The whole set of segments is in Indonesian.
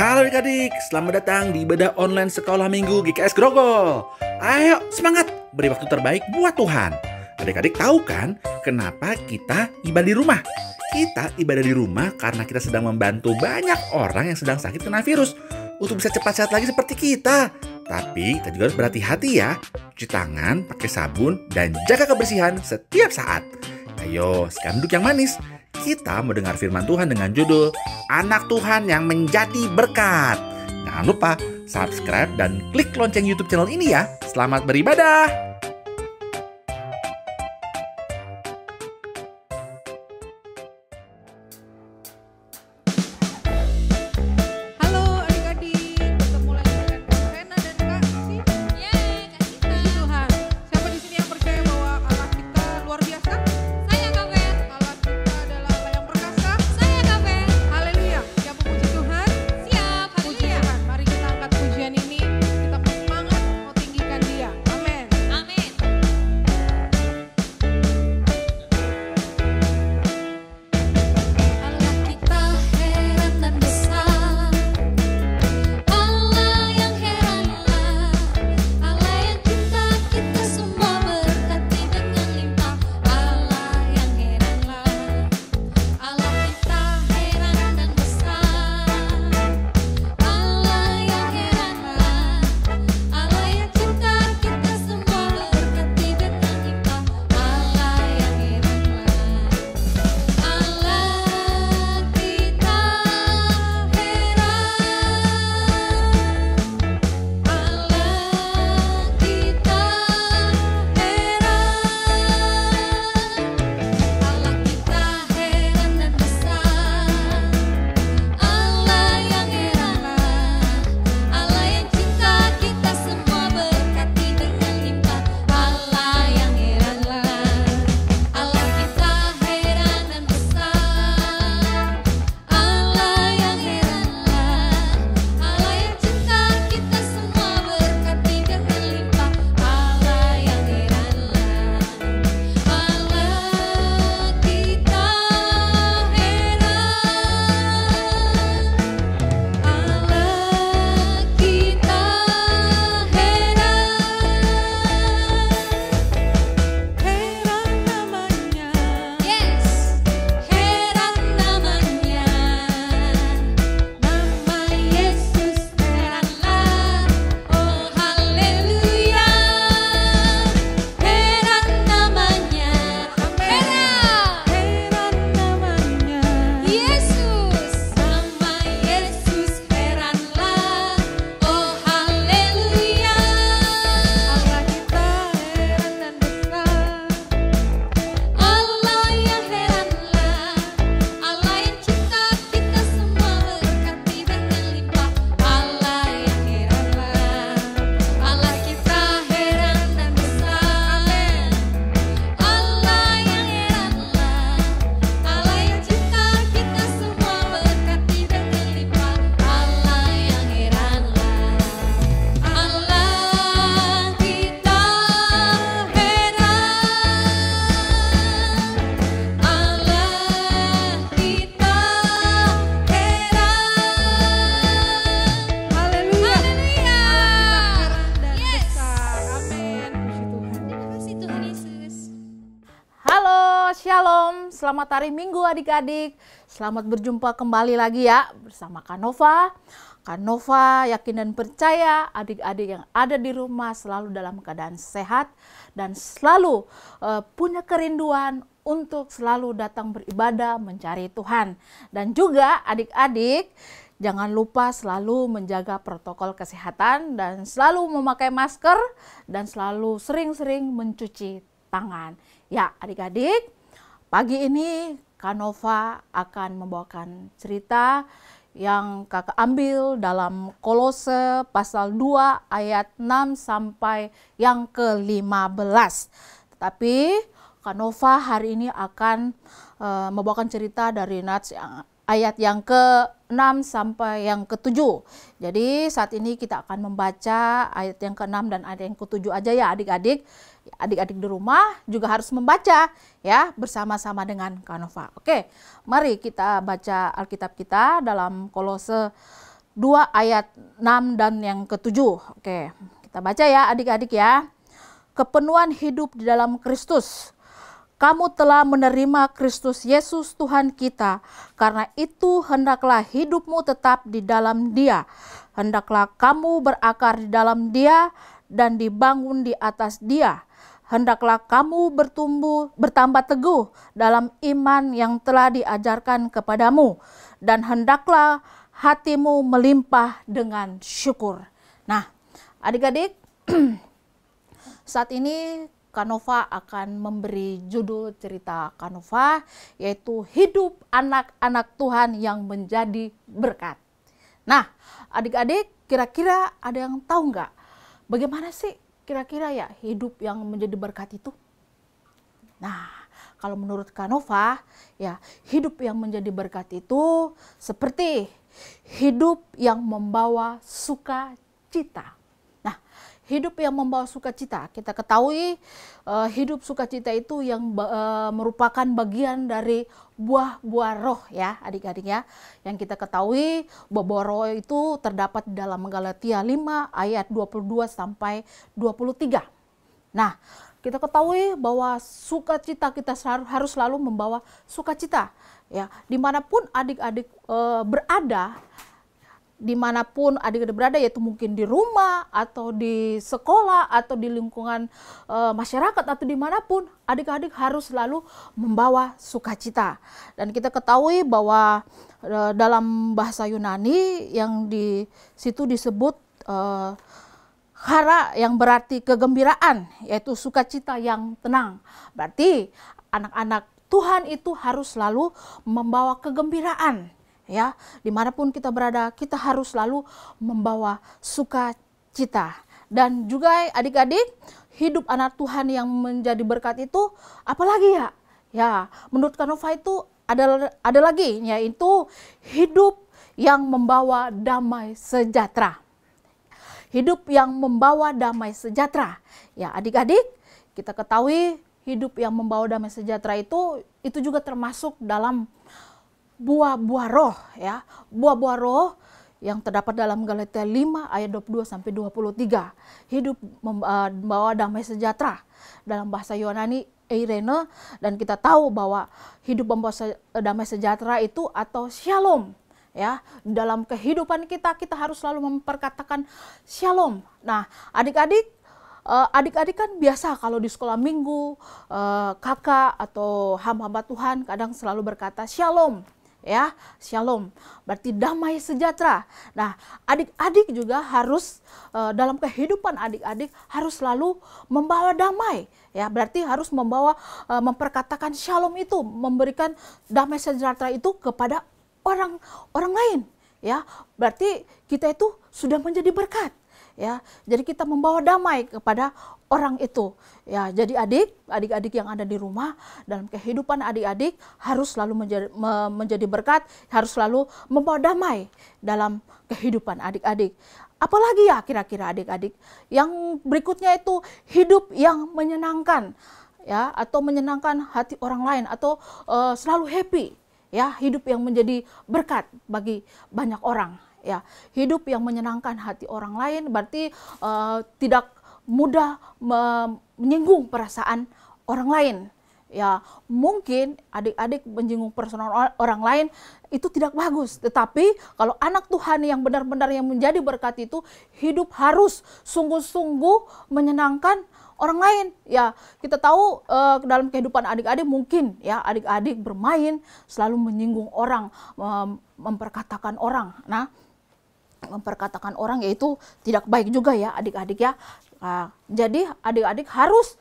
Halo adik-adik, selamat datang di ibadah online sekolah minggu GKS Grogol. Ayo semangat, beri waktu terbaik buat Tuhan. Adik-adik tahu kan kenapa kita ibadah di rumah? Kita ibadah di rumah karena kita sedang membantu banyak orang yang sedang sakit kena virus untuk bisa cepat sehat lagi seperti kita. Tapi kita juga harus berhati-hati ya, cuci tangan, pakai sabun, dan jaga kebersihan setiap saat. Ayo, sekarang duduk yang manis. Kita mau dengar firman Tuhan dengan judul Anak Tuhan yang Menjadi Berkat. Jangan lupa subscribe dan klik lonceng YouTube channel ini ya. Selamat beribadah. Halo adik-adik, ketemu lagi dengan Kak Rena dan Kak Sisi. Puji Tuhan. Siapa di sini yang percaya bahwa Allah kita luar biasa? Saya Kak Fer. Allah kita adalah Allah yang perkasa. Saya Kak Fer. Haleluya. Siapa puji Tuhan? Siap, Puji haleluya. Tuhan. Mari kita angkat pujian ini. Kita bersemangat mau tinggikan Dia. Amin. Amin. Allah kita heran dan besar, Allah yang heranlah, Allah yang cinta kita semua berkati dengan limpah. Allah yang heranlah, Allah kita heran dan besar, Allah yang heranlah, Allah yang cinta kita semua berkati dengan limpah. Allah yang heranlah, Allah kita heran, Allah kita heran, Allah kita heran dan besar, Allah yang heranlah, Allah yang cinta kita semua berkati dengan limpah. Allah yang heranlah, Allah kita heran dan besar, Allah yang heranlah, Allah yang cinta kita semua berkati dengan limpah. Allah yang heranlah, Allah kita heran, Allah kita Heran namanya. Yes, heran namanya, nama Yesus heranlah, oh haleluya, heran namanya, heran, Heran namanya. Yesus, nama Yesus heranlah, oh haleluya, Allah kita heran dan besar. Allah yang heranlah, Allah yang cinta kita semua berkati dengan limpah. Allah yang heranlah, Allah kita heran dan besar. Allah yang heranlah, Allah yang cinta kita semua berkati dengan limpah. Allah yang heranlah, Allah kita heran, Allah kita heran. Haleluya. Haleluya. Dan Yes. besar. Amin. Puji Tuhan. Terima kasih Tuhan Yesus. Halo, Shalom. Selamat hari Minggu adik-adik. Selamat berjumpa kembali lagi ya bersama Kanova. Kanova yakin dan percaya adik-adik yang ada di rumah selalu dalam keadaan sehat dan selalu punya kerinduan untuk selalu datang beribadah mencari Tuhan. Dan juga adik-adik jangan lupa selalu menjaga protokol kesehatan dan selalu memakai masker dan selalu sering-sering mencuci tangan. Ya adik-adik, pagi ini Kanova akan membawakan cerita yang kakak ambil dalam Kolose pasal 2 ayat 6 sampai yang ke-15. Tetapi Kanova hari ini akan membawakan cerita dari Nats ayat yang ke-6 sampai yang ke-7. Jadi saat ini kita akan membaca ayat yang ke-6 dan ayat yang ke-7 aja ya adik-adik. Adik-adik di rumah juga harus membaca ya bersama-sama dengan Kanova. Oke, mari kita baca Alkitab kita dalam Kolose 2 ayat 6 dan yang ke-7. Oke, kita baca ya adik-adik ya. Kepenuhan hidup di dalam Kristus. Kamu telah menerima Kristus Yesus Tuhan kita. Karena itu hendaklah hidupmu tetap di dalam Dia. Hendaklah kamu berakar di dalam Dia dan dibangun di atas Dia. Hendaklah kamu bertambah teguh dalam iman yang telah diajarkan kepadamu. Dan hendaklah hatimu melimpah dengan syukur. Nah, adik-adik, saat ini Kanova akan memberi judul cerita Kanova, yaitu hidup anak-anak Tuhan yang menjadi berkat. Nah, adik-adik, kira-kira ada yang tahu nggak bagaimana sih kira-kira ya hidup yang menjadi berkat itu? Nah, kalau menurut Kanova, ya hidup yang menjadi berkat itu seperti hidup yang membawa sukacita. Nah, hidup yang membawa sukacita, kita ketahui hidup sukacita itu yang merupakan bagian dari buah-buah roh ya adik-adik ya. Yang kita ketahui buah-buah roh itu terdapat dalam Galatia 5 ayat 22 sampai 23. Nah, kita ketahui bahwa sukacita kita harus selalu membawa sukacita ya. Dimanapun adik-adik berada, dimanapun adik-adik berada, yaitu mungkin di rumah atau di sekolah atau di lingkungan masyarakat atau dimanapun, adik-adik harus selalu membawa sukacita. Dan kita ketahui bahwa dalam bahasa Yunani yang di situ disebut hara yang berarti kegembiraan, yaitu sukacita yang tenang. Berarti anak-anak Tuhan itu harus selalu membawa kegembiraan. Ya, dimanapun kita berada, kita harus selalu membawa sukacita. Dan juga adik-adik, hidup anak Tuhan yang menjadi berkat itu, apalagi ya? Ya, menurut Kanova itu ada lagi, yaitu hidup yang membawa damai sejahtera. Hidup yang membawa damai sejahtera. Ya, adik-adik, kita ketahui hidup yang membawa damai sejahtera itu juga termasuk dalam buah-buah roh ya. Buah-buah roh yang terdapat dalam Galatia 5 ayat 22 sampai 23. Hidup membawa damai sejahtera. Dalam bahasa Yunani eirene, dan kita tahu bahwa hidup membawa damai sejahtera itu atau shalom ya. Dalam kehidupan kita harus selalu memperkatakan shalom. Nah, adik-adik kan biasa kalau di sekolah minggu kakak atau hamba-hamba Tuhan kadang selalu berkata shalom. Ya, shalom berarti damai sejahtera. Nah, adik-adik juga harus dalam kehidupan adik-adik harus selalu membawa damai. Ya, berarti harus memperkatakan shalom itu, memberikan damai sejahtera itu kepada orang lain. Ya, berarti kita itu sudah menjadi berkat. Ya, jadi kita membawa damai kepada orang itu. Ya, jadi adik-adik yang ada di rumah, dalam kehidupan adik-adik harus selalu menjadi berkat, harus selalu membawa damai dalam kehidupan adik-adik. Apalagi ya kira-kira adik-adik? Yang berikutnya itu hidup yang menyenangkan, ya, atau menyenangkan hati orang lain, atau selalu happy, ya, hidup yang menjadi berkat bagi banyak orang. Ya, hidup yang menyenangkan hati orang lain berarti tidak mudah menyinggung perasaan orang lain. Ya, mungkin adik-adik menyinggung perasaan orang lain itu tidak bagus. Tetapi kalau anak Tuhan yang benar-benar yang menjadi berkat itu hidup harus sungguh-sungguh menyenangkan orang lain. Ya, kita tahu dalam kehidupan adik-adik mungkin ya adik-adik bermain selalu menyinggung orang, memperkatakan orang. Nah, memperkatakan orang yaitu tidak baik juga ya adik-adik ya. Jadi adik-adik harus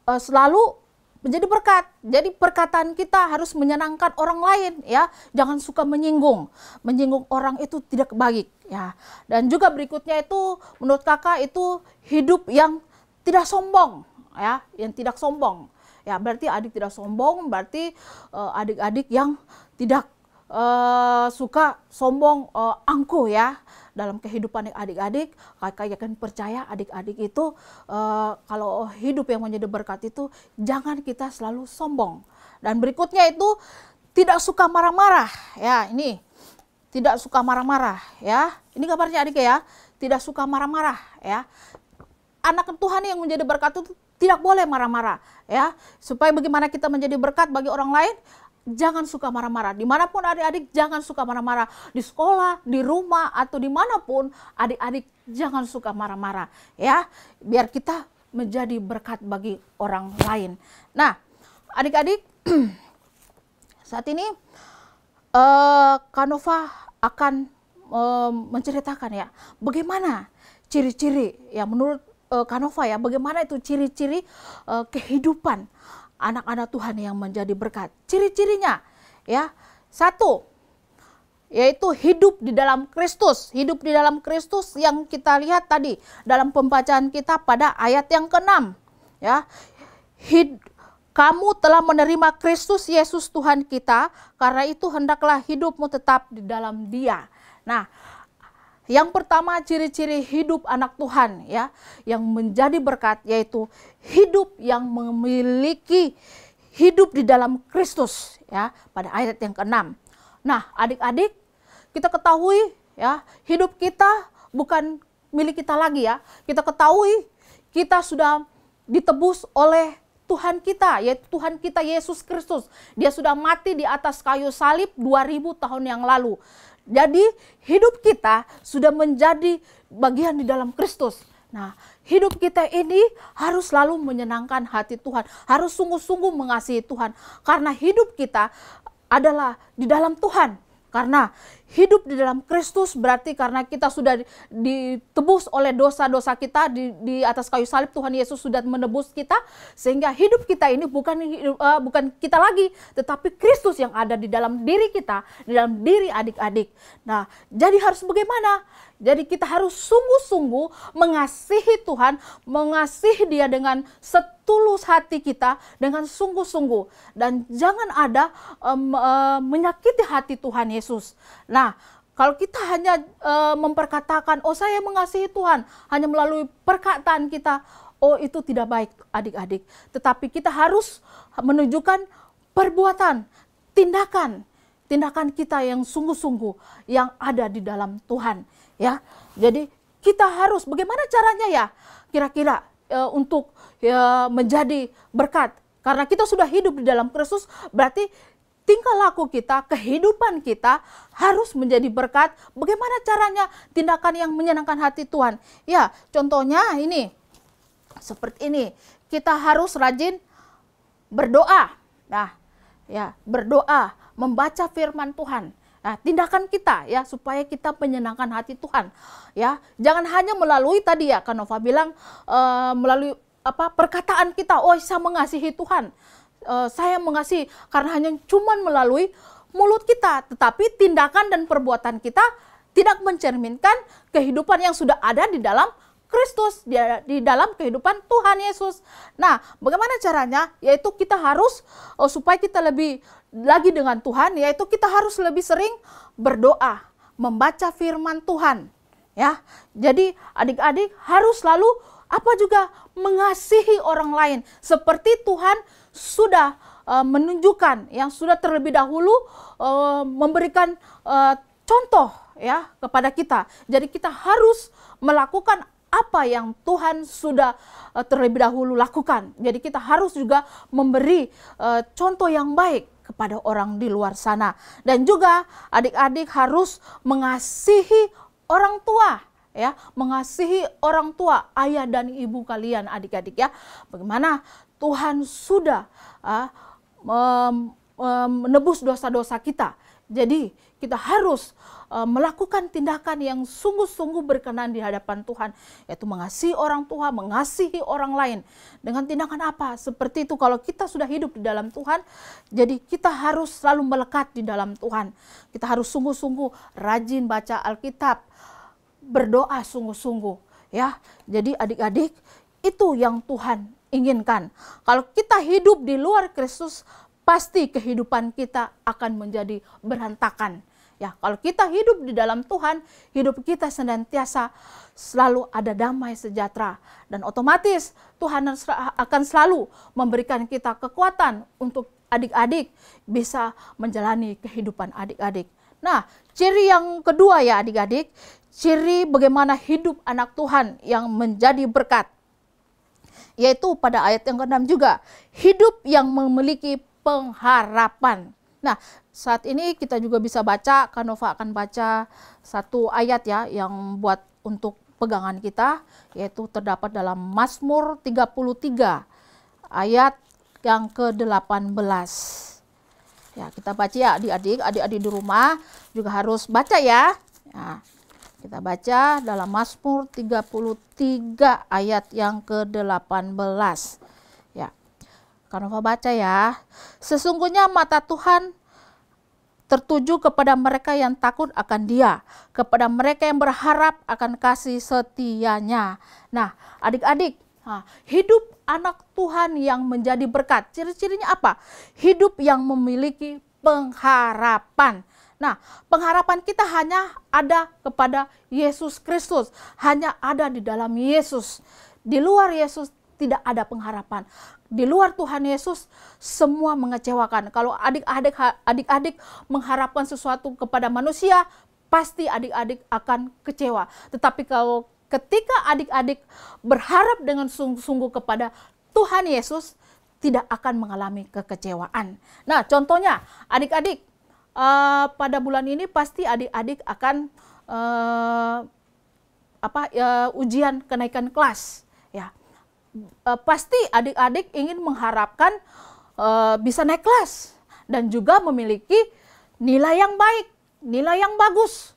selalu menjadi berkat. Jadi perkataan kita harus menyenangkan orang lain ya. Jangan suka menyinggung. Menyinggung orang itu tidak baik ya. Dan juga berikutnya itu menurut kakak itu hidup yang tidak sombong ya, yang tidak sombong. Ya, berarti adik tidak sombong, berarti adik-adik yang tidak suka sombong, angkuh ya. Dalam kehidupan adik-adik, kakak akan percaya adik-adik itu kalau hidup yang menjadi berkat itu jangan kita selalu sombong. Dan berikutnya itu tidak suka marah-marah ya. Ini tidak suka marah-marah ya. Ini kabarnya adik ya, tidak suka marah-marah ya. Anak Tuhan yang menjadi berkat itu tidak boleh marah-marah ya. Supaya bagaimana kita menjadi berkat bagi orang lain, jangan suka marah-marah. Dimanapun adik-adik jangan suka marah-marah. Di sekolah, di rumah, atau dimanapun adik-adik jangan suka marah-marah ya. Biar kita menjadi berkat bagi orang lain. Nah adik-adik saat ini Kanova akan menceritakan ya bagaimana ciri-ciri ya menurut Kanova ya, bagaimana itu ciri-ciri kehidupan anak-anak Tuhan yang menjadi berkat. Ciri-cirinya ya, satu yaitu hidup di dalam Kristus. Hidup di dalam Kristus yang kita lihat tadi dalam pembacaan kita pada ayat yang ke-6 ya. Kamu telah menerima Kristus Yesus Tuhan kita, karena itu hendaklah hidupmu tetap di dalam Dia. Nah, yang pertama ciri-ciri hidup anak Tuhan ya, yang menjadi berkat yaitu hidup yang memiliki hidup di dalam Kristus ya, pada ayat yang ke-6. Nah, adik-adik, kita ketahui ya, hidup kita bukan milik kita lagi ya. Kita ketahui kita sudah ditebus oleh Tuhan kita, yaitu Tuhan kita Yesus Kristus. Dia sudah mati di atas kayu salib 2000 tahun yang lalu. Jadi hidup kita sudah menjadi bagian di dalam Kristus. Nah, hidup kita ini harus selalu menyenangkan hati Tuhan. Harus sungguh-sungguh mengasihi Tuhan. Karena hidup kita adalah di dalam Tuhan. Karena hidup di dalam Kristus berarti karena kita sudah ditebus oleh dosa-dosa kita di atas kayu salib, Tuhan Yesus sudah menebus kita, sehingga hidup kita ini bukan kita lagi, tetapi Kristus yang ada di dalam diri kita, di dalam diri adik-adik. Nah, jadi harus bagaimana? Jadi kita harus sungguh-sungguh mengasihi Tuhan, mengasihi Dia dengan setulus hati kita, dengan sungguh-sungguh. Dan jangan ada menyakiti hati Tuhan Yesus. Nah, kalau kita hanya memperkatakan, oh saya mengasihi Tuhan, hanya melalui perkataan kita, oh itu tidak baik adik-adik. Tetapi kita harus menunjukkan perbuatan, tindakan kita yang sungguh-sungguh, yang ada di dalam Tuhan. Ya, jadi kita harus bagaimana caranya ya kira-kira untuk menjadi berkat. Karena kita sudah hidup di dalam Kristus, berarti tingkah laku kita, kehidupan kita harus menjadi berkat. Bagaimana caranya? Tindakan yang menyenangkan hati Tuhan. Ya, contohnya ini, seperti ini. Kita harus rajin berdoa. Nah, ya, berdoa, membaca firman Tuhan. Nah, tindakan kita ya supaya kita menyenangkan hati Tuhan. Ya, jangan hanya melalui tadi ya Kanova bilang melalui perkataan kita, oh saya mengasihi Tuhan. Saya mengasihi karena hanya cuman melalui mulut kita, tetapi tindakan dan perbuatan kita tidak mencerminkan kehidupan yang sudah ada di dalam Kristus, di dalam kehidupan Tuhan Yesus. Nah, bagaimana caranya? Yaitu kita harus supaya kita lebih lagi dengan Tuhan, yaitu kita harus lebih sering berdoa, membaca firman Tuhan. Ya, jadi adik-adik harus selalu juga mengasihi orang lain seperti Tuhan sudah menunjukkan, yang sudah terlebih dahulu memberikan contoh ya kepada kita. Jadi kita harus melakukan apa yang Tuhan sudah terlebih dahulu lakukan. Jadi kita harus juga memberi contoh yang baik kepada orang di luar sana. Dan juga adik-adik harus mengasihi orang tua. Ya, mengasihi orang tua, ayah dan ibu kalian adik-adik ya. Bagaimana Tuhan sudah menebus dosa-dosa kita. Jadi kita harus melakukan tindakan yang sungguh-sungguh berkenan di hadapan Tuhan, yaitu mengasihi orang tua, mengasihi orang lain. Dengan tindakan apa? Seperti itu, kalau kita sudah hidup di dalam Tuhan, jadi kita harus selalu melekat di dalam Tuhan. Kita harus sungguh-sungguh rajin baca Alkitab, berdoa sungguh-sungguh ya. Jadi adik-adik, itu yang Tuhan inginkan. Kalau kita hidup di luar Kristus, pasti kehidupan kita akan menjadi berantakan. Ya, kalau kita hidup di dalam Tuhan, hidup kita senantiasa selalu ada damai sejahtera, dan otomatis Tuhan akan selalu memberikan kita kekuatan untuk adik-adik bisa menjalani kehidupan adik-adik. Nah, ciri yang kedua ya adik-adik, ciri bagaimana hidup anak Tuhan yang menjadi berkat. Yaitu pada ayat yang ke-6 juga, hidup yang memiliki pengharapan. Nah, saat ini kita juga bisa baca, Kanova akan baca satu ayat ya yang buat untuk pegangan kita, yaitu terdapat dalam Mazmur 33 ayat yang ke-18. Ya, kita baca ya adik-adik di rumah juga harus baca ya. Nah, kita baca dalam Mazmur 33 ayat yang ke-18. Ya, Kanova baca ya. Sesungguhnya mata Tuhan tertuju kepada mereka yang takut akan Dia, kepada mereka yang berharap akan kasih setianya. Nah, adik-adik, hidup anak Tuhan yang menjadi berkat, ciri-cirinya apa? Hidup yang memiliki pengharapan. Nah, pengharapan kita hanya ada kepada Yesus Kristus, hanya ada di dalam Yesus. Di luar Yesus tidak ada pengharapan. Di luar Tuhan Yesus semua mengecewakan. Kalau adik-adik mengharapkan sesuatu kepada manusia, pasti adik-adik akan kecewa. Tetapi kalau ketika adik-adik berharap dengan sungguh-sungguh kepada Tuhan Yesus, tidak akan mengalami kekecewaan. Nah, contohnya adik-adik pada bulan ini pasti adik-adik akan ujian kenaikan kelas. Ya, pasti adik-adik ingin mengharapkan bisa naik kelas dan juga memiliki nilai yang baik, nilai yang bagus.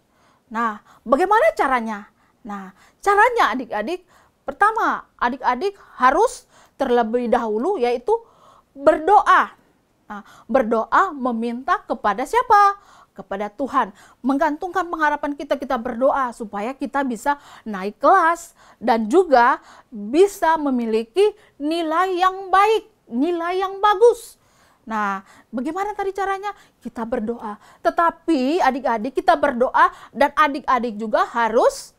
Nah, bagaimana caranya? Nah, caranya adik-adik, pertama adik-adik harus terlebih dahulu yaitu berdoa. Nah, berdoa meminta kepada siapa? Kepada Tuhan. Menggantungkan pengharapan kita berdoa supaya kita bisa naik kelas dan juga bisa memiliki nilai yang baik, nilai yang bagus. Nah, bagaimana tadi caranya? Kita berdoa. Tetapi adik-adik kita berdoa dan adik-adik juga harus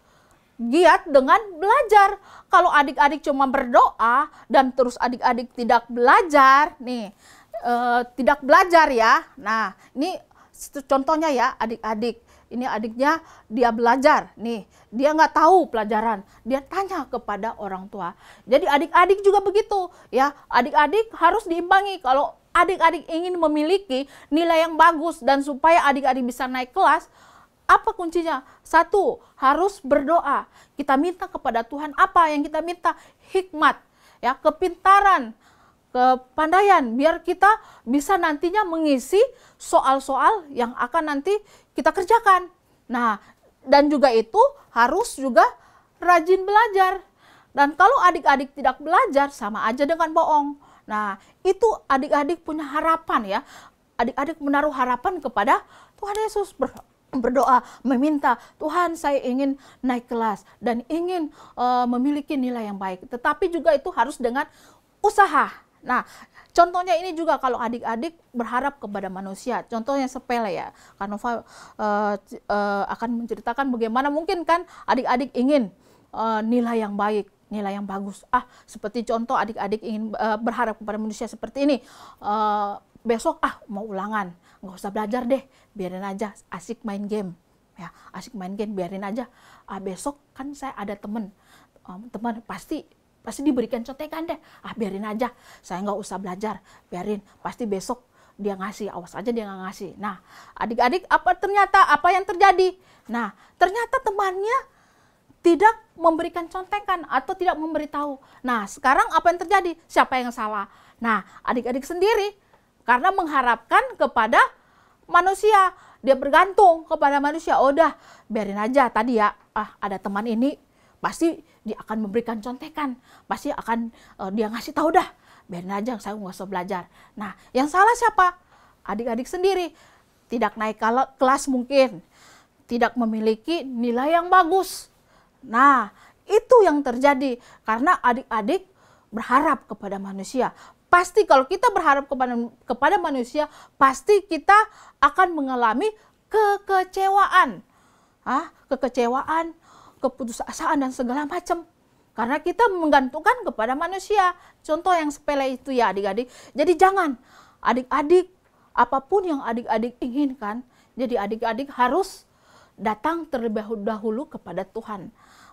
giat dengan belajar. Kalau adik-adik cuma berdoa dan terus adik-adik tidak belajar, tidak belajar ya. Nah, ini contohnya ya adik-adik. Ini adiknya dia belajar, dia nggak tahu pelajaran, dia tanya kepada orang tua. Jadi adik-adik juga begitu ya, adik-adik harus diimbangi. Kalau adik-adik ingin memiliki nilai yang bagus dan supaya adik-adik bisa naik kelas, apa kuncinya? Satu, harus berdoa. Kita minta kepada Tuhan apa yang kita minta? Hikmat, ya, kepintaran, kepandaian, biar kita bisa nantinya mengisi soal-soal yang akan nanti kita kerjakan. Nah, dan juga itu harus juga rajin belajar. Dan kalau adik-adik tidak belajar, sama aja dengan bohong. Nah, itu adik-adik punya harapan ya. Adik-adik menaruh harapan kepada Tuhan Yesus, berdoa, meminta, Tuhan saya ingin naik kelas dan ingin memiliki nilai yang baik. Tetapi juga itu harus dengan usaha. Nah, contohnya ini juga kalau adik-adik berharap kepada manusia, contohnya sepele ya. Kanova akan menceritakan bagaimana mungkin kan adik-adik ingin nilai yang baik, nilai yang bagus. Seperti contoh adik-adik ingin berharap kepada manusia seperti ini. Besok mau ulangan, nggak usah belajar deh, biarin aja, asik main game. Ya, asik main game, biarin aja. Besok kan saya ada teman pasti diberikan contekan deh. Biarin aja, saya nggak usah belajar, biarin. Pasti besok dia ngasih, awas aja dia nggak ngasih. Nah, adik-adik apa yang terjadi? Nah, ternyata temannya tidak memberikan contekan atau tidak memberitahu. Nah, sekarang apa yang terjadi? Siapa yang salah? Nah, adik-adik sendiri karena mengharapkan kepada manusia, dia bergantung kepada manusia. Udah, biarin aja tadi ya. Ada teman ini pasti dia akan memberikan contekan, pasti akan dia ngasih tahu dah, biarin aja, saya nggak usah belajar. Nah, yang salah siapa? Adik-adik sendiri, tidak naik kelas mungkin, tidak memiliki nilai yang bagus. Nah, itu yang terjadi karena adik-adik berharap kepada manusia. Pasti kalau kita berharap kepada manusia, pasti kita akan mengalami kekecewaan, kekecewaan, keputusasaan dan segala macam. Karena kita menggantungkan kepada manusia. Contoh yang sepele itu ya adik-adik. Jadi jangan adik-adik, apapun yang adik-adik inginkan, Jadi adik-adik harus datang terlebih dahulu kepada Tuhan.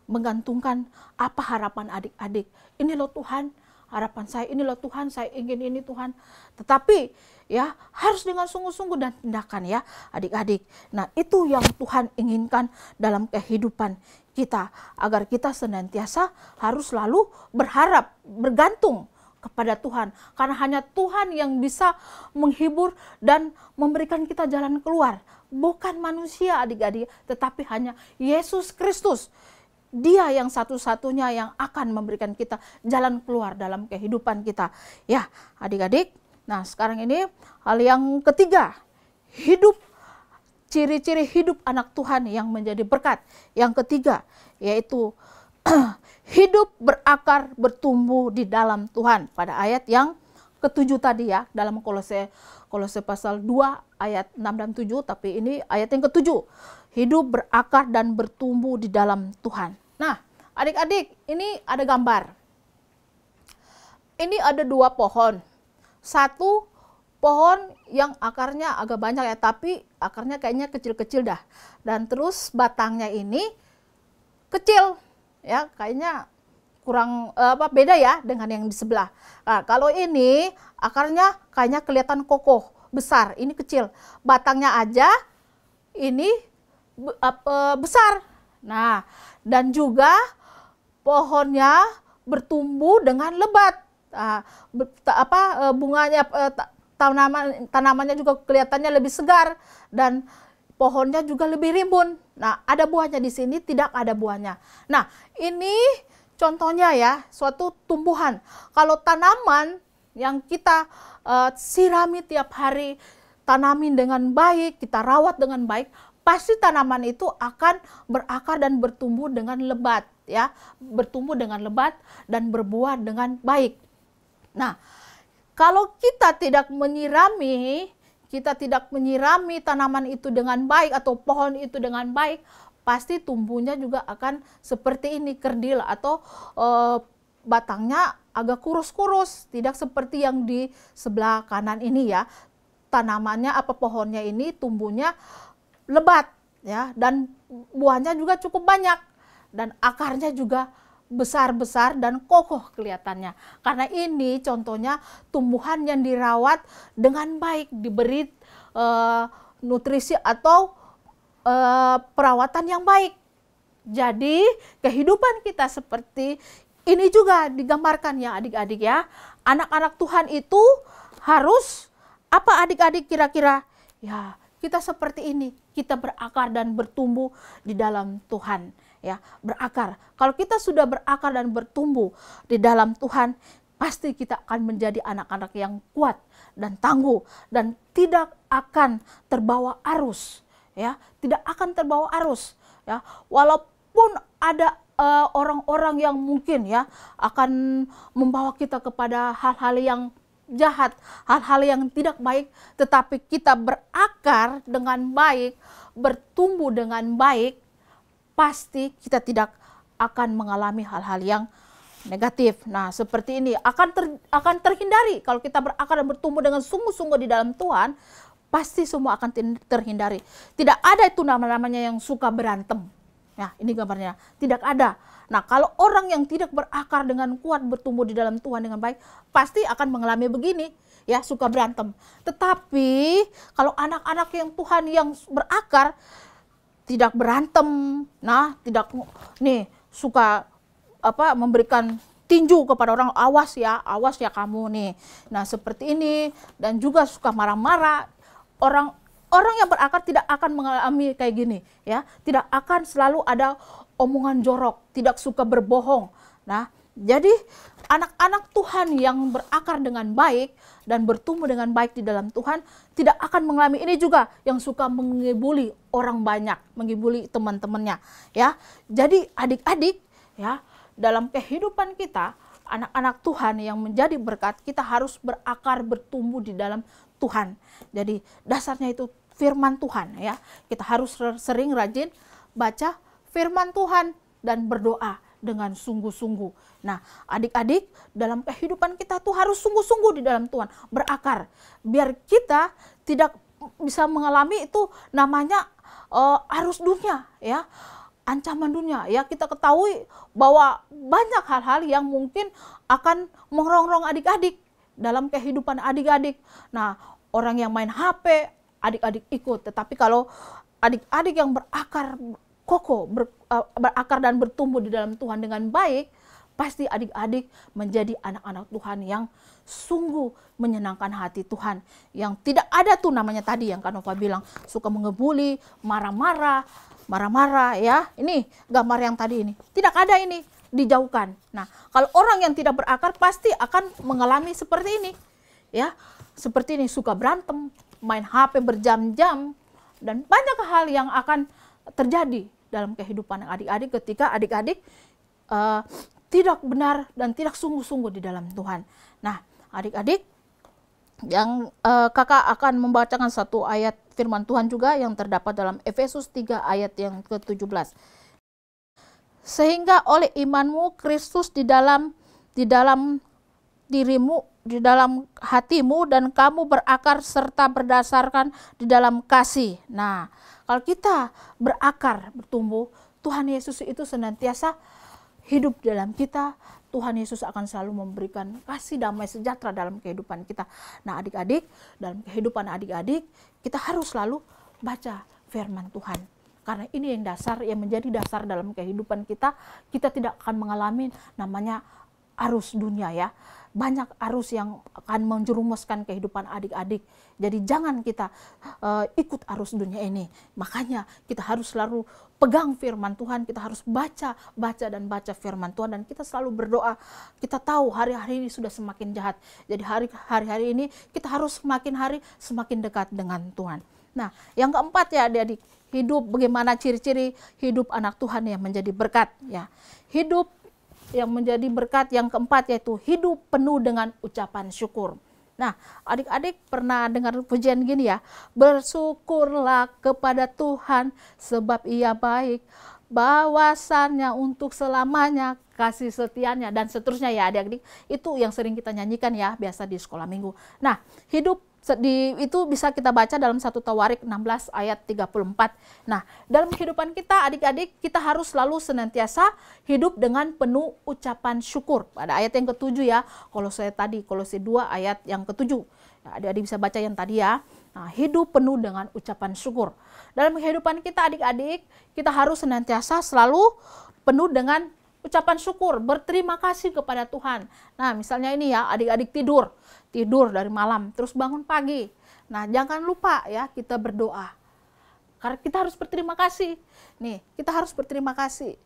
Menggantungkan apa harapan adik-adik. Ini loh Tuhan, harapan saya, ini loh Tuhan, saya ingin ini Tuhan. Tetapi ya harus dengan sungguh-sungguh dan tindakan ya adik-adik. Nah itu yang Tuhan inginkan dalam kehidupan kita. Agar kita senantiasa harus selalu berharap, bergantung kepada Tuhan. Karena hanya Tuhan yang bisa menghibur dan memberikan kita jalan keluar. Bukan manusia adik-adik, tetapi hanya Yesus Kristus. Dia yang satu-satunya yang akan memberikan kita jalan keluar dalam kehidupan kita. Ya adik-adik, nah sekarang ini hal yang ketiga, hidup, ciri-ciri hidup anak Tuhan yang menjadi berkat. Yang ketiga, yaitu hidup berakar, bertumbuh di dalam Tuhan. Pada ayat yang ketujuh tadi ya, dalam Kolose pasal 2 ayat 6 dan 7, tapi ini ayat yang ketujuh. Hidup berakar dan bertumbuh di dalam Tuhan. Nah, adik-adik, ini ada gambar. Ini ada dua pohon. Satu pohon yang akarnya agak banyak ya, tapi akarnya kayaknya kecil-kecil dah. Dan terus batangnya ini kecil. Ya, kayaknya kurang beda ya dengan yang di sebelah. Nah, kalau ini akarnya kayaknya kelihatan kokoh, besar. Ini kecil. Batangnya aja ini besar. Nah, dan juga pohonnya bertumbuh dengan lebat. Bunganya, tanamannya juga kelihatannya lebih segar dan pohonnya juga lebih rimbun. Nah, ada buahnya di sini, tidak ada buahnya. Nah, ini contohnya ya, suatu tumbuhan. Kalau tanaman yang kita sirami tiap hari, tanamin dengan baik, kita rawat dengan baik, pasti tanaman itu akan berakar dan bertumbuh dengan lebat ya, bertumbuh dengan lebat dan berbuah dengan baik. Nah, kalau kita tidak menyirami tanaman itu dengan baik atau pohon itu dengan baik, pasti tumbuhnya juga akan seperti ini, kerdil atau batangnya agak kurus-kurus, tidak seperti yang di sebelah kanan ini ya. Tanamannya pohonnya ini tumbuhnya lebat ya, dan buahnya juga cukup banyak dan akarnya juga besar-besar dan kokoh kelihatannya. Karena ini contohnya tumbuhan yang dirawat dengan baik, diberi nutrisi atau perawatan yang baik. Jadi kehidupan kita seperti ini juga digambarkan ya adik-adik ya. Anak-anak Tuhan itu harus apa adik-adik kira-kira? Ya, kita seperti ini, kita berakar dan bertumbuh di dalam Tuhan. Ya, berakar. Kalau kita sudah berakar dan bertumbuh di dalam Tuhan, pasti kita akan menjadi anak-anak yang kuat dan tangguh dan tidak akan terbawa arus. Ya, tidak akan terbawa arus. Ya, walaupun ada orang-orang yang mungkin ya akan membawa kita kepada hal-hal yang jahat, hal-hal yang tidak baik, tetapi kita berakar dengan baik, bertumbuh dengan baik, pasti kita tidak akan mengalami hal-hal yang negatif. Nah, seperti ini akan terhindari kalau kita berakar dan bertumbuh dengan sungguh-sungguh di dalam Tuhan, pasti semua akan terhindari. Tidak ada itu namanya yang suka berantem. Nah, ini gambarnya. Tidak ada. Nah, kalau orang yang tidak berakar dengan kuat, bertumbuh di dalam Tuhan dengan baik, pasti akan mengalami begini, ya, suka berantem. Tetapi kalau anak-anak yang Tuhan yang berakar, tidak berantem, nah, tidak suka memberikan tinju kepada orang, awas ya kamu nih. Nah, seperti ini, dan juga suka marah-marah. Orang yang berakar tidak akan mengalami kayak gini, ya. Tidak akan selalu ada omongan jorok, tidak suka berbohong. Nah, jadi anak-anak Tuhan yang berakar dengan baik dan bertumbuh dengan baik di dalam Tuhan tidak akan mengalami ini juga, yang suka mengibuli orang banyak, mengibuli teman-temannya, ya. Jadi adik-adik, ya, dalam kehidupan kita, anak-anak Tuhan yang menjadi berkat, kita harus berakar, bertumbuh di dalam Tuhan. Jadi dasarnya itu firman Tuhan, ya. Kita harus sering rajin baca firman Tuhan dan berdoa dengan sungguh-sungguh. Nah, adik-adik, dalam kehidupan kita tuh harus sungguh-sungguh di dalam Tuhan, berakar. Biar kita tidak bisa mengalami itu namanya arus dunia ya, ancaman dunia ya. Kita ketahui bahwa banyak hal-hal yang mungkin akan merongrong adik-adik dalam kehidupan adik-adik. Nah, orang yang main HP, adik-adik ikut. Tetapi kalau adik-adik yang berakar kokoh, berakar dan bertumbuh di dalam Tuhan dengan baik, pasti adik-adik menjadi anak-anak Tuhan yang sungguh menyenangkan hati Tuhan. Yang tidak ada tuh namanya tadi yang Kanova bilang, suka mengebuli, marah-marah ya. Ini gambar yang tadi ini. Tidak ada ini, dijauhkan. Nah, kalau orang yang tidak berakar pasti akan mengalami seperti ini. Ya, seperti ini, suka berantem, main HP berjam-jam, dan banyak hal yang akan terjadi dalam kehidupan adik-adik ketika adik-adik tidak benar dan tidak sungguh-sungguh di dalam Tuhan. Nah, adik-adik, yang kakak akan membacakan satu ayat firman Tuhan juga yang terdapat dalam Efesus 3 ayat yang ke-17. Sehingga oleh imanmu Kristus di dalam dirimu, di dalam hatimu, dan kamu berakar serta berdasarkan di dalam kasih. Nah, kalau kita berakar, bertumbuh, Tuhan Yesus itu senantiasa hidup dalam kita. Tuhan Yesus akan selalu memberikan kasih damai sejahtera dalam kehidupan kita. Nah, adik-adik, dalam kehidupan adik-adik, kita harus selalu baca firman Tuhan. Karena ini yang dasar, yang menjadi dasar dalam kehidupan kita. Kita tidak akan mengalami namanya arus dunia ya. Banyak arus yang akan menjerumuskan kehidupan adik-adik. Jadi jangan kita ikut arus dunia ini. Makanya kita harus selalu pegang firman Tuhan. Kita harus baca dan baca firman Tuhan. Dan kita selalu berdoa. Kita tahu hari-hari ini sudah semakin jahat. Jadi hari-hari ini kita harus semakin hari semakin dekat dengan Tuhan. Nah, yang keempat ya adik-adik, hidup bagaimana ciri-ciri hidup anak Tuhan yang menjadi berkat ya. Hidup yang menjadi berkat yang keempat yaitu hidup penuh dengan ucapan syukur. Nah, adik-adik pernah dengar pujian gini ya, bersyukurlah kepada Tuhan sebab Ia baik, bahwasannya untuk selamanya kasih setianya, dan seterusnya ya adik-adik. Itu yang sering kita nyanyikan ya biasa di sekolah minggu. Nah, hidup itu bisa kita baca dalam 1 Tawarik 16 ayat 34. Nah, dalam kehidupan kita adik-adik, kita harus selalu senantiasa hidup dengan penuh ucapan syukur. Pada ayat yang ke-7 ya, Kolose 2 ayat yang ke-7. Ya, adik-adik bisa baca yang tadi ya. Nah, hidup penuh dengan ucapan syukur. Dalam kehidupan kita adik-adik, kita harus senantiasa selalu penuh dengan ucapan syukur, berterima kasih kepada Tuhan. Nah, misalnya ini ya, adik-adik tidur dari malam, terus bangun pagi. Nah, jangan lupa ya, kita berdoa. Karena kita harus berterima kasih. Nih, kita harus berterima kasih.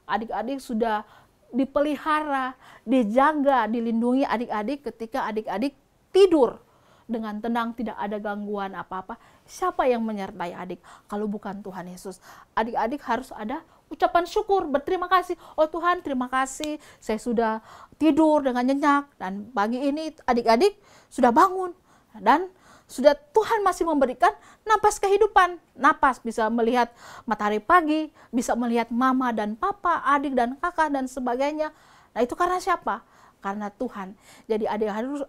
Adik-adik sudah dipelihara, dijaga, dilindungi adik-adik ketika adik-adik tidur dengan tenang, tidak ada gangguan apa-apa. Siapa yang menyertai adik kalau bukan Tuhan Yesus? Adik-adik harus ada ucapan syukur, berterima kasih. Oh Tuhan, terima kasih, saya sudah tidur dengan nyenyak, dan pagi ini adik-adik sudah bangun, dan sudah Tuhan masih memberikan napas kehidupan. Napas bisa melihat matahari pagi, bisa melihat mama dan papa, adik dan kakak dan sebagainya. Nah, itu karena siapa? Karena Tuhan. Jadi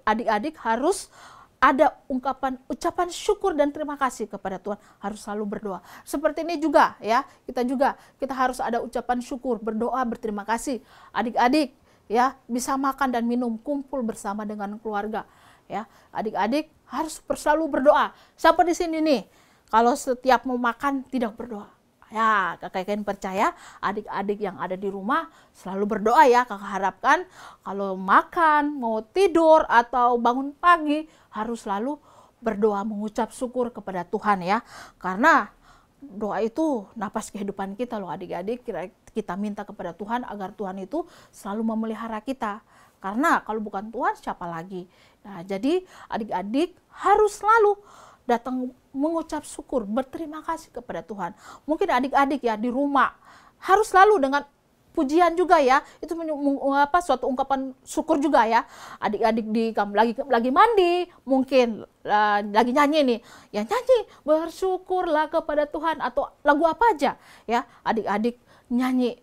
adik-adik harus ada ucapan syukur dan terima kasih kepada Tuhan, harus selalu berdoa. Seperti ini juga ya, kita harus ada ucapan syukur, berdoa, berterima kasih. Adik-adik ya bisa makan dan minum, kumpul bersama dengan keluarga ya. Adik-adik harus selalu berdoa. Siapa di sini nih kalau setiap mau makan tidak berdoa? Ya, kakak percaya adik-adik yang ada di rumah selalu berdoa ya. Kakak harapkan kalau makan, mau tidur, atau bangun pagi harus selalu berdoa, mengucap syukur kepada Tuhan ya. Karena doa itu napas kehidupan kita loh adik-adik. Kita minta kepada Tuhan agar Tuhan itu selalu memelihara kita. Karena kalau bukan Tuhan siapa lagi? Nah, jadi adik-adik harus selalu datang mengucap syukur, berterima kasih kepada Tuhan. Mungkin adik-adik ya di rumah harus selalu dengan pujian juga ya. Itu suatu ungkapan syukur juga ya. Adik-adik lagi mandi, mungkin lagi nyanyi nih. Ya nyanyi, bersyukurlah kepada Tuhan, atau lagu apa aja ya. Adik-adik nyanyi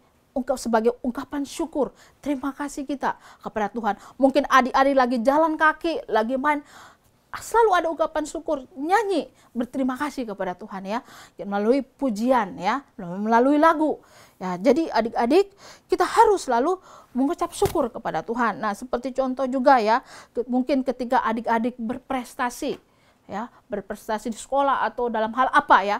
sebagai ungkapan syukur, terima kasih kita kepada Tuhan. Mungkin adik-adik lagi jalan kaki, lagi main, selalu ada ungkapan syukur, nyanyi berterima kasih kepada Tuhan ya, melalui pujian ya, melalui lagu ya. Jadi adik-adik, kita harus selalu mengucap syukur kepada Tuhan. Nah, seperti contoh juga ya, mungkin ketika adik-adik berprestasi ya, berprestasi di sekolah atau dalam hal apa ya,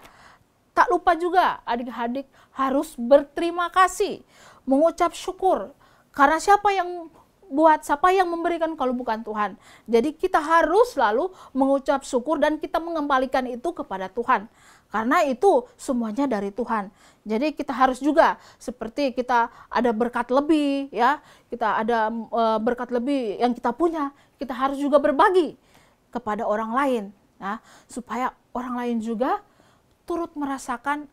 tak lupa juga adik-adik harus berterima kasih, mengucap syukur. Karena siapa yang memberikan kalau bukan Tuhan. Jadi kita harus selalu mengucap syukur dan kita mengembalikan itu kepada Tuhan. Karena itu semuanya dari Tuhan. Jadi kita harus juga seperti kita ada berkat lebih ya, kita ada berkat lebih yang kita punya, kita harus juga berbagi kepada orang lain. Nah, supaya orang lain juga turut merasakan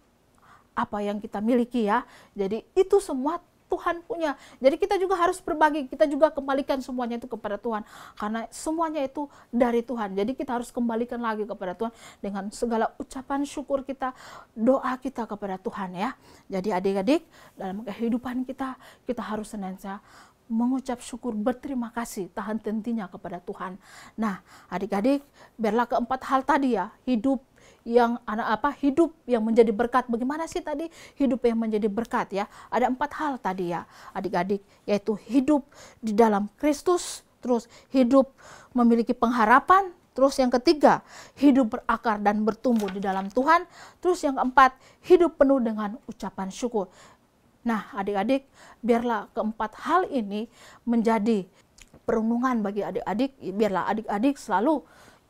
apa yang kita miliki ya. Jadi itu semua Tuhan punya. Jadi kita juga harus berbagi, kita juga kembalikan semuanya itu kepada Tuhan. Karena semuanya itu dari Tuhan. Jadi kita harus kembalikan lagi kepada Tuhan dengan segala ucapan syukur kita, doa kita kepada Tuhan ya. Jadi adik-adik, dalam kehidupan kita, kita harus senantiasa mengucap syukur, berterima kasih, tahan hentinya kepada Tuhan. Nah, adik-adik, biarlah keempat hal tadi ya, hidup yang menjadi berkat. Bagaimana sih tadi hidup yang menjadi berkat ya? Ada 4 hal tadi ya, adik-adik, yaitu hidup di dalam Kristus, terus hidup memiliki pengharapan, terus yang ketiga, hidup berakar dan bertumbuh di dalam Tuhan, terus yang keempat, hidup penuh dengan ucapan syukur. Nah, adik-adik, biarlah keempat hal ini menjadi perenungan bagi adik-adik. Biarlah adik-adik selalu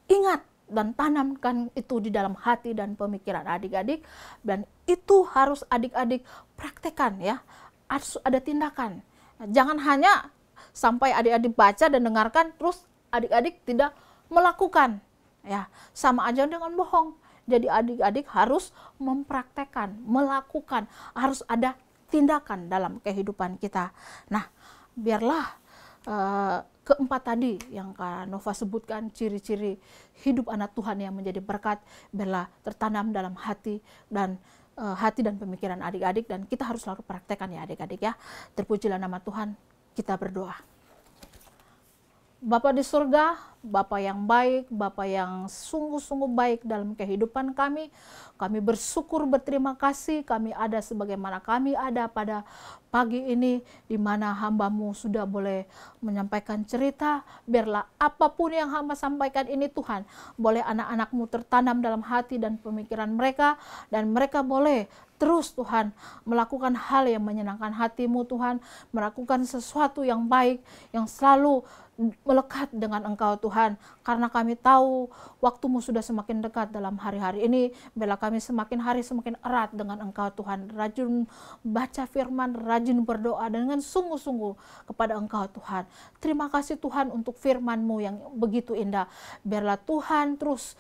ingat dan tanamkan itu di dalam hati dan pemikiran adik-adik. Dan itu harus adik-adik praktekkan ya. Harus ada tindakan. Jangan hanya sampai adik-adik baca dan dengarkan, terus adik-adik tidak melakukan. Ya, sama aja dengan bohong. Jadi adik-adik harus mempraktekkan, melakukan. Harus ada tindakan dalam kehidupan kita. Nah, biarlah keempat tadi yang Kak Nova sebutkan, ciri-ciri hidup anak Tuhan yang menjadi berkat, biarlah tertanam dalam hati dan pemikiran adik-adik, dan kita harus selalu praktekkan ya adik-adik ya. Terpujilah nama Tuhan, kita berdoa. Bapa di surga, Bapa yang baik, Bapa yang sungguh-sungguh baik dalam kehidupan kami bersyukur, berterima kasih kami ada sebagaimana kami ada pada pagi ini, di mana hamba-Mu sudah boleh menyampaikan cerita. Biarlah apapun yang hamba sampaikan ini Tuhan, boleh anak-anak-Mu tertanam dalam hati dan pemikiran mereka, dan mereka boleh terus Tuhan melakukan hal yang menyenangkan hati-Mu Tuhan, melakukan sesuatu yang baik, yang selalu melekat dengan Engkau Tuhan. Karena kami tahu waktu-Mu sudah semakin dekat dalam hari-hari ini, biarlah kami semakin hari semakin erat dengan Engkau Tuhan, rajin baca firman, rajin berdoa dengan sungguh-sungguh kepada Engkau Tuhan. Terima kasih Tuhan untuk firman-Mu yang begitu indah. Biarlah Tuhan terus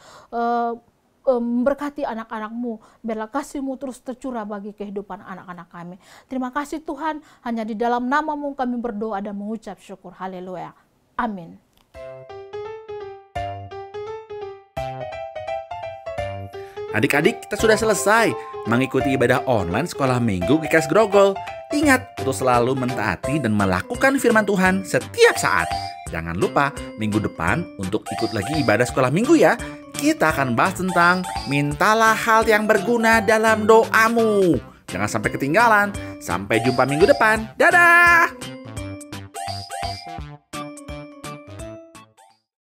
memberkati anak-anak-Mu, biarlah kasih-Mu terus tercurah bagi kehidupan anak-anak kami. Terima kasih Tuhan, hanya di dalam nama-Mu kami berdoa dan mengucap syukur. Haleluya. Amin. Adik-adik, kita sudah selesai mengikuti ibadah online sekolah minggu GKS Grogol. Ingat untuk selalu mentaati dan melakukan firman Tuhan setiap saat. Jangan lupa minggu depan untuk ikut lagi ibadah sekolah minggu ya. Kita akan bahas tentang mintalah hal yang berguna dalam doamu. Jangan sampai ketinggalan. Sampai jumpa minggu depan. Dadah!